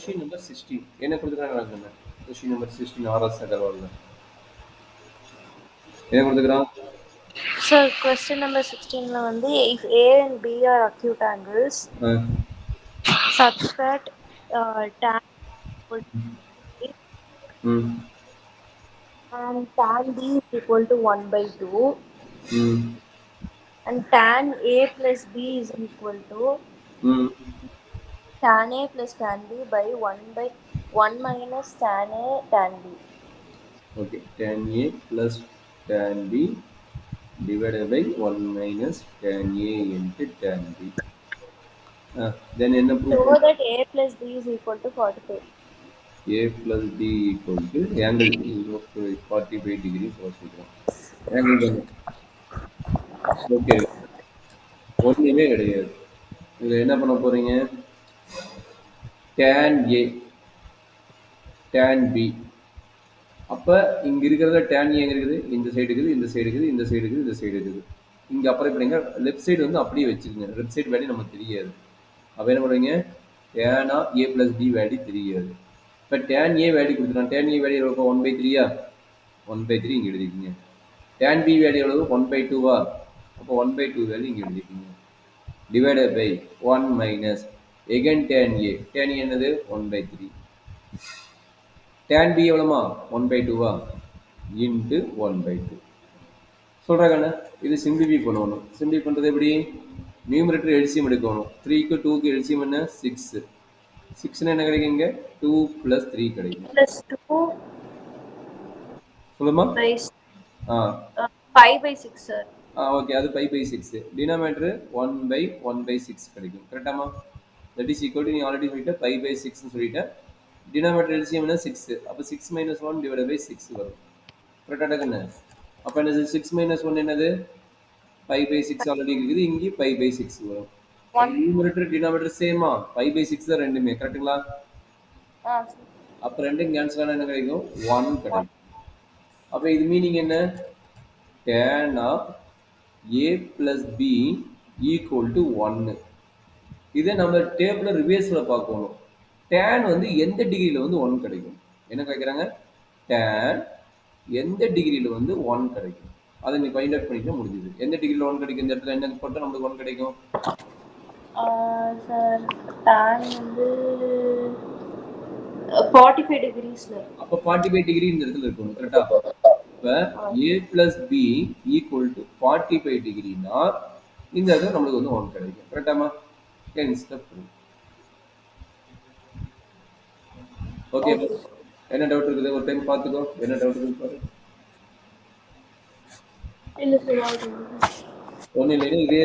Question number 16 என்ன கொடுத்துருக்காங்க? Question number 16 RS அகர்வால்ல என்ன கொடுத்துக்கிறான்? Sir, question number 16 la வந்து if A and B are acute angles such that tan equal to A and tan B is equal to 1 by 2 and tan A plus B is equal to tan A plus tan B by 1 minus tan A tan B. Okay, tan A plus tan B divided by 1 minus tan A into tan B. Then என்ன proof? Show that A plus B is equal to 45. A plus B equal to angle 45 degrees angle. Okay, ஒன்றுமே கிடையாது. இதில் என்ன பண்ண போறீங்க? tan A tan B அப்போ இங்கே இருக்கிறத tan A எங்கே இருக்குது? இந்த சைடு இருக்குது, இந்த சைடு இருக்குது, இந்த சைடு இருக்குது, இந்த சைடு இருக்குது. இங்கே அப்புறம் இப்படிங்க லெஃப்ட் சைடு வந்து அப்படியே வச்சுக்கோங்க. லெஃப்ட் சைடு வேல்யூ நமக்கு தெரியாது. அப்போ என்ன பண்ணுவீங்க? tan A plus B value தெரியாது. இப்போ tan A வேல்யூ கொடுத்துருவோம். tan A வேல்யூ எவ்வளோ? 1/3 1/3 இங்கே எழுதிக்கிங்க. tan B வேல்யூ எவ்வளவு? 1/2 அப்போ 1/2 வேல்யூ இங்கே எழுதிக்கிங்க. டிவைடட் பை 1 மைனஸ் எகன் tan A. tan A என்னது? 1/3. tan B எவ்வளோமா? 1/2 இன்ட்டு 1/2 சொல்கிறாங்கண்ணா. இது சிம்பிளி பண்ணணும். சிம்பிளி பண்ணுறது எப்படி? நியூமரேட்டர் எல்சிஎம் எடுக்கணும். 3க்கு 2க்கு எல்சிஎம் என்ன? 6. 6னா என்ன கிடைக்கும்? இங்கே 2 + 3 கிடைக்கும். Plus 2 சொல்லுமா? by 5/6 sir. ஓகே, அது 5/6. டினாமேட்டர் 1/1/6 கிடைக்கும். கரெக்டாமா? தட் இஸ் ஈக்குவல் டு நீ ஆல்ரெடி சொல்லிட்ட 5/6 சொல்லிட்டேன். டினாமேட்டர் எல்சிஎம் என்ன? 6. அப்போ 6 - 1 / 6 வரும். கரெக்டாக இருக்குன்னு. அப்போ என்னது? 6 - 1 என்னது? 5/6 ஆல்ரெடி இருக்குது. இங்கே 5/6 வரும். நியூமரேட்டர் டினாமேட்டர் சேமா? 5/6 தான் ரெண்டுமே. கரெக்டுங்களா? அப்போ ரெண்டும் கேன்சல் ஆனால் என்ன கிடைக்கும்? 1 கிடைக்கும். அப்போ இது மீனிங் என்ன? tan A plus B equal to 1. இதை நம்ம டேபிள் ரிவர்ஸில் பார்க்கணும். tan வந்து எந்த டிகிரியில் வந்து 1 கிடைக்கும்? என்ன கேட்குறாங்க? tan எந்த டிகிரியில் வந்து 1 கிடைக்கும்? அதை நீ ஃபைண்ட் அவுட் பண்ணிட்டு முடிஞ்சுது. எந்த டிகிரியில் 1 கிடைக்கும்? இந்த இடத்துல என்ன போட்டால் நம்மளுக்கு 1 கிடைக்கும்? சார் tan வந்து 45 degreesல. அப்போ 45 டிகிரி இந்த இடத்துல இருக்கணும். கரெக்டா? இப்போ A plus B equal to 45 டிகிரினா இந்த இடத்துல நம்மளுக்கு வந்து 1 கிடைக்கும். கரெக்டாமா? ஓகே, என்ன டவுட் இருக்குது? ஒரு டைம் பார்த்துக்கோ. என்ன டவுட் இருக்குது பாரு. இல்லை சார், ஒன்றும் இல்லைன்னா இதே